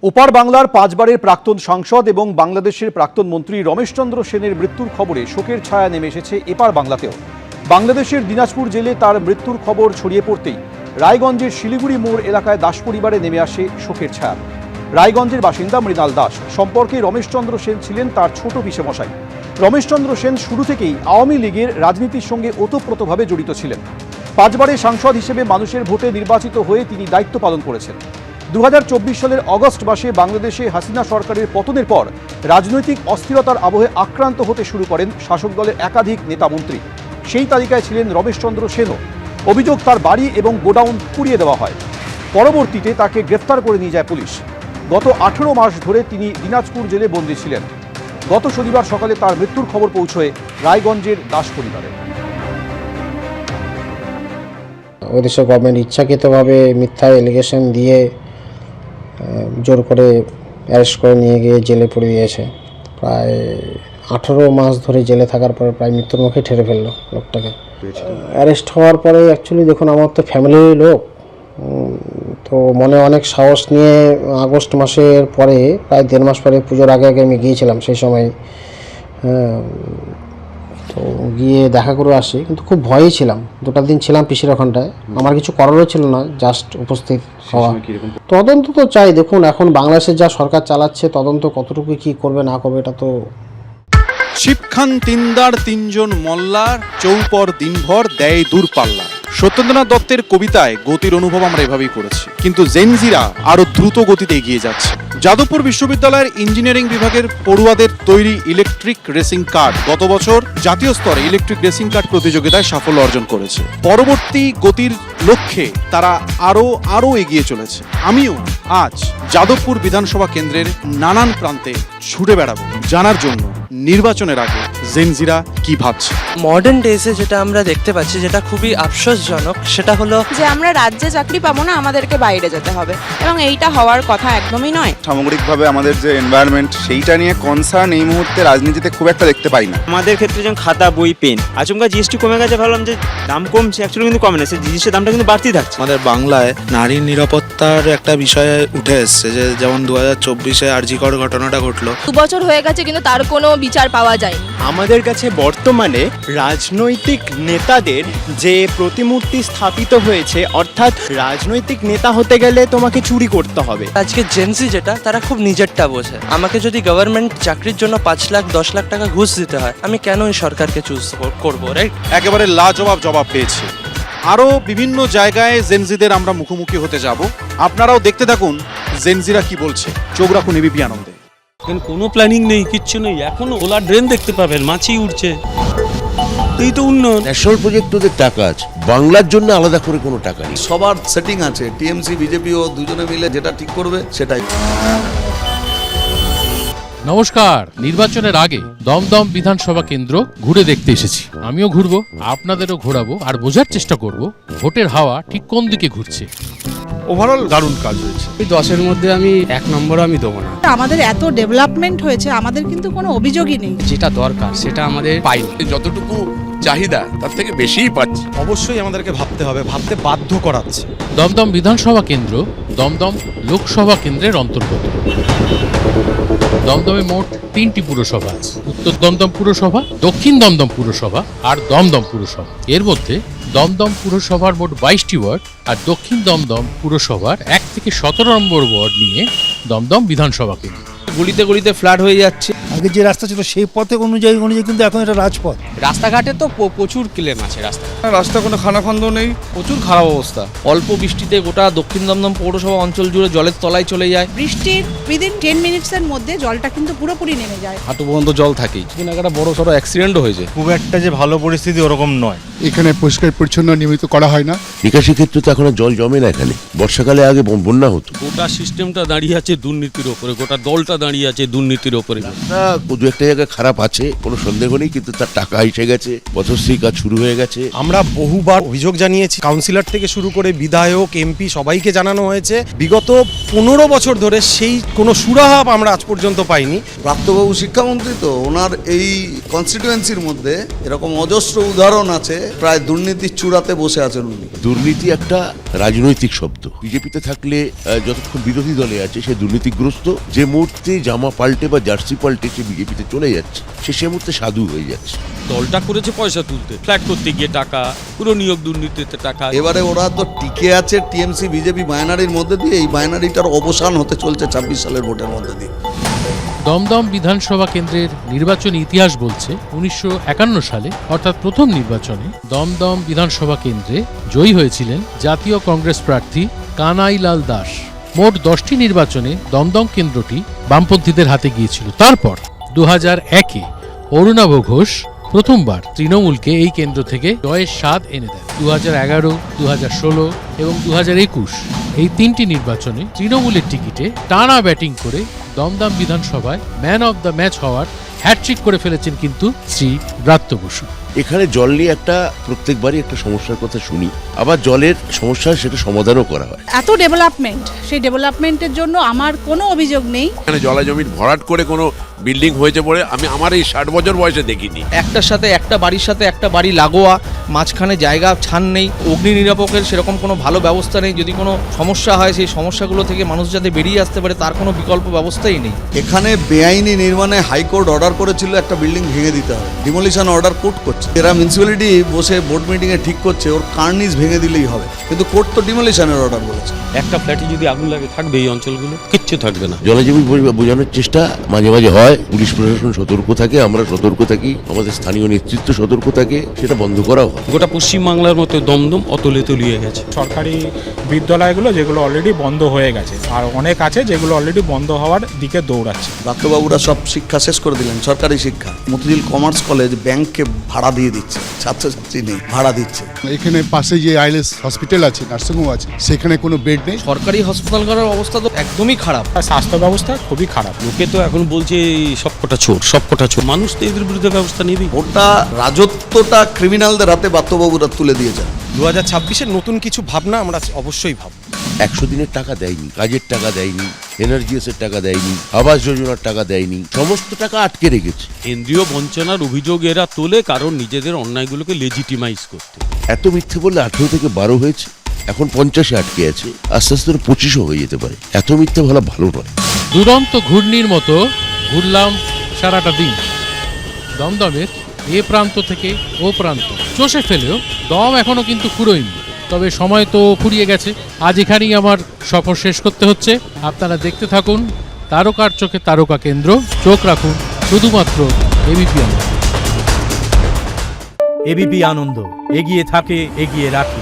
ওপার বাংলার পাঁচবারের প্রাক্তন সাংসদ এবং বাংলাদেশের প্রাক্তন মন্ত্রী রমেশচন্দ্র সেনের মৃত্যুর খবরে শোকের ছায়া নেমে এসেছে এপার বাংলাতেও। বাংলাদেশের দিনাজপুর জেলে তার মৃত্যুর খবর ছড়িয়ে পড়তেই রায়গঞ্জের শিলিগুড়ি মোড় এলাকায় দাস পরিবারে নেমে আসে শোকের ছায়া। রায়গঞ্জের বাসিন্দা মৃণাল দাস সম্পর্কে রমেশচন্দ্র সেন ছিলেন তার ছোট পিসেমশাই। রমেশচন্দ্র সেন শুরু থেকেই আওয়ামী লীগের রাজনীতির সঙ্গে ওতপ্রোতভাবে জড়িত ছিলেন। পাঁচবারের সাংসদ হিসেবে মানুষের ভোটে নির্বাচিত হয়ে তিনি দায়িত্ব পালন করেছেন। 2024 সালের অগস্ট মাসে বাংলাদেশে হাসিনা সরকারের পতনের পর রাজনৈতিক অস্থিরতার আবহে আক্রান্ত হতে শুরু করেন শাসক দলের একাধিক নেতামন্ত্রী। সেই তালিকায় ছিলেন রমেশচন্দ্র সেনও। অভিযোগ, তার বাড়ি এবং গোডাউন পুড়িয়ে দেওয়া হয়। পরবর্তীতে তাকে গ্রেফতার করে নিয়ে যায় পুলিশ। গত 18 মাস ধরে তিনি দিনাজপুর জেলে বন্দী ছিলেন। গত শনিবার সকালে তার মৃত্যুর খবর পৌঁছয় রায়গঞ্জের দাস পরিবারে। ওদেশের গভর্নমেন্ট ইচ্ছাকৃতভাবে মিথ্যা এলিগেশন দিয়ে জোর করে অ্যারেস্ট করে নিয়ে গিয়ে জেলে পুরে দিয়েছে। প্রায় 18 মাস ধরে জেলে থাকার পরে প্রায় মৃত্যুর মুখে ঠেলে ফেললো লোকটাকে। অ্যারেস্ট হওয়ার পরে অ্যাকচুয়ালি দেখুন, আমার তো ফ্যামিলির লোক, তো মনে অনেক সাহস নিয়ে আগস্ট মাসের পরে প্রায় 1.5 মাস পরে পুজোর আগে আমি গিয়েছিলাম। সেই সময় তো গিয়ে দেখা করে আসি, কিন্তু খুব ভয়েই ছিলাম। 2টা দিন ছিলাম পিসির ওখানটায়। আমার কিছু করারও ছিল না, জাস্ট উপস্থিত হওয়া। তদন্ত তো চাই। দেখুন, এখন বাংলাদেশের যা সরকার চালাচ্ছে, তদন্ত কতটুকু কি করবে না করবে এটা তো। শিবখান তিনদার তিনজন মল্লার চৌপর দিনভর দেয় দূরপাল্লা। সত্যেন্দ্রনাথ দত্তের কবিতায় গতির অনুভব আমরা এভাবেই করেছি, কিন্তু জেনজিরা আরো দ্রুত গতিতে এগিয়ে যাচ্ছে। যাদবপুর বিশ্ববিদ্যালয়ের ইঞ্জিনিয়ারিং বিভাগের পড়ুয়াদের তৈরি ইলেকট্রিক রেসিং কার গত বছর জাতীয় স্তরে ইলেকট্রিক রেসিং কার প্রতিযোগিতায় সাফল্য অর্জন করেছে। পরবর্তী গতির লক্ষ্যে তারা আরো এগিয়ে চলেছে। আমিও আজ যাদবপুর বিধানসভা কেন্দ্রের নানান প্রান্তে ছুটে বেড়াবো জানার জন্য নির্বাচনের আগে জেনজিরা কি ভাবছে। মডার্ন ডেজে যেটা আমরা দেখতে পাচ্ছি, যেটা খুবই আফসোসজনক, সেটা হলো যে আমরা রাজ্যে চাকরি পাবো না, আমাদেরকে বাইরে যেতে হবে, এবং এইটা হওয়ার কথা একদমই নয়। সামগ্রিকভাবে আমাদের যে এনভায়রনমেন্ট, সেইটা নিয়ে কনসার্ন এই মুহূর্তে রাজনীতিতে খুব একটা দেখতে পাই না। আমাদের ক্ষেত্রে যেমন খাতা, বই, পেন, আচমকা জিএসটি কমে গেছে, ভাবলাম যে দাম কমছে, অ্যাকচুয়ালি কিন্তু কমে না, সেই জিনিসের দামটা কিন্তু বাড়তেই থাকছে। আমাদের বাংলায় নারীর নিরাপত্তার একটা বিষয় উঠে এসছে, যে যেমন 2024-এ আরজিকর ঘটনাটা ঘটলো। 2 বছর হয়ে গেছে, কিন্তু তার কোনো বিচার পাওয়া যায়নি। আমাদের কাছে বর্তমানে রাজনৈতিক নেতাদের যে প্রতিমূর্তি স্থাপিত হয়েছে, অর্থাৎ রাজনৈতিক নেতা হতে গেলে তোমাকে চুরি করতে হবে। আজকে জেনজি যেটা, তারা খুব নিজেরটা বোঝে। আমাকে যদি গভর্নমেন্ট চাকরির জন্য 5 লাখ 10 লাখ টাকা ঘুষ দিতে হয়, আমি কেন এই সরকারকে চুজ করবো, রাইট? একেবারে লাজবাব জবাব পেয়েছে। আরো বিভিন্ন জায়গায় জেনজিদের আমরা মুখোমুখি হতে যাব। আপনারাও দেখতে থাকুন জেনজিরা কি বলছে। চোখ রাখুন এবিপি আনন্দে। কোনো প্ল্যানিং নেই, কিচ্ছু নেই। এখনো ওলা ড্রেন দেখতে পাবেন, মাছি উঠছে। এই তো উন্নয়ন। ন্যাশনাল প্রজেক্ট ওদের টাকা আছে, বাংলার জন্য আলাদা করে কোনো টাকা নেই। সবার সেটিং আছে, টিএমসি বিজেপি ও দুজনে মিলে যেটা ঠিক করবে সেটাই। নমস্কার। নির্বাচনের আগে দমদম বিধানসভা কেন্দ্র ঘুরে দেখতে এসেছি। আমিও ঘুরবো, আপনাদেরও ঘোরাবো, আর বোঝার চেষ্টা করব ভোটের হাওয়া ঠিক কোন দিকে ঘুরছে। ওভারঅল দারুণ কাজ হয়েছে। এই 10-এর মধ্যে আমি 1 নম্বরও আমি দেবো না। আমাদের এত ডেভেলপমেন্ট হয়েছে, আমাদের কিন্তু কোনো অভিযোগই নেই। যেটা দরকার সেটা আমাদের পাইনি। যতটুকু চাহিদা তার থেকে বেশিই পাচ্ছি। অবশ্যই আমাদেরকে ভাবতে হবে, ভাবতে বাধ্য করাচ্ছে। দমদম বিধানসভা কেন্দ্র দমদম লোকসভা কেন্দ্রের অন্তর্গত। দমদমে মোট 3টি পুরসভা আছে: উত্তর দমদম পুরসভা, দক্ষিণ দমদম পুরসভা আর দমদম পুরসভা। এর মধ্যে দমদম পুরসভার মোট 22টি ওয়ার্ড, আর দক্ষিণ দমদম পুরসভার 1 থেকে 17 নম্বর ওয়ার্ড নিয়ে দমদম বিধানসভা কেন্দ্র। গলিতে গলিতে ফ্ল্যাট হয়ে যাচ্ছে। আগে যে রাস্তা ছিল সেই পথে অনুযায়ী কিন্তু এখন এটা রাজপথ। রাস্তাঘাটে তো প্রচুর ক্লেম আছে। রাস্তা কোনো খানাখন্দ নেই, প্রচুর খারাপ অবস্থা। অল্প বৃষ্টিতে গোটা দক্ষিণ দমদম পৌরসভা অঞ্চল জুড়ে জলের তলায় চলে যায়। বৃষ্টির উইদিন 10 মিনিটসের মধ্যে জলটা কিন্তু পুরোপুরি নেমে যায়। হাঁটু পর্যন্ত জল থাকেই। একটা বড় সড়ো অ্যাক্সিডেন্টও হয়েছে। খুব একটা যে ভালো পরিস্থিতি ওরকম নয়। এখানে পরিষ্কার পরিচ্ছন্ন নিয়মিত করা হয় না। নিকাশি ক্ষেত্রে তো এখন জল জমে না। এখানে বর্ষাকালে আগে বন্যা হতো। গোটা সিস্টেমটা দাঁড়িয়ে আছে দুর্নীতির ওপরে, গোটা দলটা দাঁড়িয়ে আছে দুর্নীতির ওপরে। দু একটা জায়গায় খারাপ আছে, কোনো সন্দেহ নেই, কিন্তু তার টাকা এসে গেছে, পথশ্রী কাজ শুরু হয়ে গেছে। আমরা বহুবার অভিযোগ জানিয়েছি, কাউন্সিলর থেকে শুরু করে বিধায়ক, এমপি সবাইকে জানানো হয়েছে। বিগত 15 বছর ধরে সেই কোনো সুরাহা আমরা আজ পর্যন্ত পাইনি। প্রাপ্তবাবু শিক্ষামন্ত্রী তো, ওনার এই কনস্টিটুয়েন্সির মধ্যে এরকম অজস্র উদাহরণ আছে, প্রায় দুর্নীতির চূড়াতে বসে আছেন উনি। দুর্নীতি একটা রাজনৈতিক শব্দ। বিজেপিতে থাকলে যতক্ষণ বিরোধী দলে আছে সে দুর্নীতিগ্রস্ত। যে মুহূর্তে জামা পাল্টে বা জার্সি পাল্টে সে বিজেপিতে চলে যাচ্ছে, সে মুহূর্তে সাধু হয়ে যাচ্ছে। দলটা করেছে পয়সা তুলতে, ফ্ল্যাট করতে গিয়ে টাকা, পুরো নিয়োগ দুর্নীতিতে টাকা। এবারে ওরা তো টিকে আছে টিএমসি বিজেপি বাইনারির মধ্যে দিয়ে, এই বাইনারিটার অবসান হতে চলছে 26 সালের ভোটের মধ্যে দিয়ে। দমদম বিধানসভা কেন্দ্রের নির্বাচনী ইতিহাস বলছে 1951 সালে অর্থাৎ প্রথম নির্বাচনে দমদম বিধানসভা কেন্দ্রে জয়ী হয়েছিলেন জাতীয় কংগ্রেস প্রার্থী কানাইলাল দাস। মোট 10টি নির্বাচনে দমদম কেন্দ্রটি বামপন্থীদের হাতে গিয়েছিল। তারপর 2001-এ অরুণাভ ঘোষ প্রথমবার তৃণমূলকে এই কেন্দ্র থেকে জয়ের স্বাদ এনে দেন। 2011, 2016 এবং 2021 এই 3টি নির্বাচনে তৃণমূলের টিকিটে টানা ব্যাটিং করে দমদম বিধানসভায় ম্যান অব দ্য ম্যাচ হওয়ার হ্যাটট্রিক করে ফেলেছেন কিন্তু শ্রী ব্রাত্য বসু। এখানে জল নিয়ে একটা প্রত্যেকবারই একটা সমস্যার কথা শুনি, আবার জলের সমস্যা সেটা সমাধানও করা হয়। এত ডেভেলপমেন্ট, সেই ডেভেলপমেন্টের জন্য আমার কোনো অভিযোগ নেই। এখানে জলা জমির ভরাট করে কোনো বিল্ডিং হয়েছে বলে আমি আমার এই 60 বছর বয়সে দেখিনি। একটার সাথে একটা বাড়ির সাথে একটা বাড়ি লাগোয়া, মাঝখানে জায়গা ছান নেই, অগ্নি নিরাপকের সেরকম কোনো ভালো ব্যবস্থা নেই। যদি কোনো সমস্যা হয় সেই সমস্যাগুলো থেকে মানুষ যাতে বেরিয়ে আসতে পারে তার কোনো বিকল্প ব্যবস্থাই নেই। এখানে বেআইনি নির্মাণে হাইকোর্ট অর্ডার করেছিল একটা বিল্ডিং ভেঙে দিতে হবে, ডিমোলিশন অর্ডার কোর্ট করছে। এরা মিউনিসিপ্যালিটি বসে বোর্ড মিটিংয়ে ঠিক করছে ওর কার্নিস ভেঙে দিলেই হবে, কিন্তু কোর্ট তো ডিমোলিশনের অর্ডার বলেছে। একটা ফ্ল্যাটে যদি আগুন লাগে থাকবে এই অঞ্চলগুলো, কিচ্ছু থাকবে না। জলজীবী বোঝানোর চেষ্টা মাঝে মাঝে হয়, পুলিশ প্রশাসন সতর্ক থাকে, আমরা সতর্ক থাকি, আমাদের স্থানীয় নেতৃত্ব সতর্ক থাকে, সেটা বন্ধ করাও হয়। গোটা পশ্চিমবাংলার মতো দমদম অতলে তলিয়ে গেছে। সরকারি বিদ্যালয়গুলো যেগুলো অলরেডি বন্ধ হয়ে গেছে, আর অনেক আছে যেগুলো অলরেডি বন্ধ হওয়ার দিকে দৌড়াচ্ছে। ডাক্তারবাবুরা সব শিক্ষা শেষ করে দিলেন, সরকারি শিক্ষা। মতিঝিল কমার্স কলেজ ব্যাংককে ভাড়া দিয়ে দিচ্ছে, ছাত্রছাত্রী নেই, ভাড়া দিচ্ছে। এখানে পাশে যে আইএলএস হসপিটাল আছে, নার্সিংহোম আছে, সেখানে কোনো বেড নেই। সরকারি হাসপাতালগুলোর অবস্থা তো একদমই খারাপ। স্বাস্থ্য ব্যবস্থা খুবই খারাপ। লোকে তো এখন বলছে সবকটা চোর। মানুষ তো এদের বিরুদ্ধে ব্যবস্থা নেবে। ওটা রাজত্বটা ক্রিমিনালদের হাতে ডাক্তারবাবুরা তুলে দিয়েছেন। 2026-এর নতুন কিছু ভাবনা আমরা অবশ্যই ভাবব। 100 দিনের টাকা দেয়নি, কাজের টাকা দেয়নি, এনার্জিএসের টাকা দেয়নি, আবাস যোজনার টাকা দেয়নি, সমস্ত টাকা আটকে রেখেছে। কেন্দ্রীয় বঞ্চনার অভিযোগ এরা তোলে কারণ নিজেদের অন্যায়গুলোকে লেজিটিমাইজ করতে। এত মিথ্যে বললে 18 থেকে 12 হয়েছে, এখন 50-এ আটকে আছে, আস্তে আস্তে 25-ও হয়ে যেতে পারে। এত মিথ্যে বলা ভালো নয়। দুরন্ত ঘূর্ণির মতো ঘুরলাম সারাটা দিন দমদমের এ প্রান্ত থেকে ও প্রান্ত, চষে ফেলেও দম এখনো কিন্তু ফুরোয়নি। তবে সময় তো ফুরিয়ে গেছে, আজ এখানেই আমার সফর শেষ করতে হচ্ছে। আপনারা দেখতে থাকুন তারকার চোখে তারকা কেন্দ্র, চোখ রাখুন শুধুমাত্র এবিপি আনন্দ। এবিপি আনন্দ, এগিয়ে থাকে, এগিয়ে রাখে।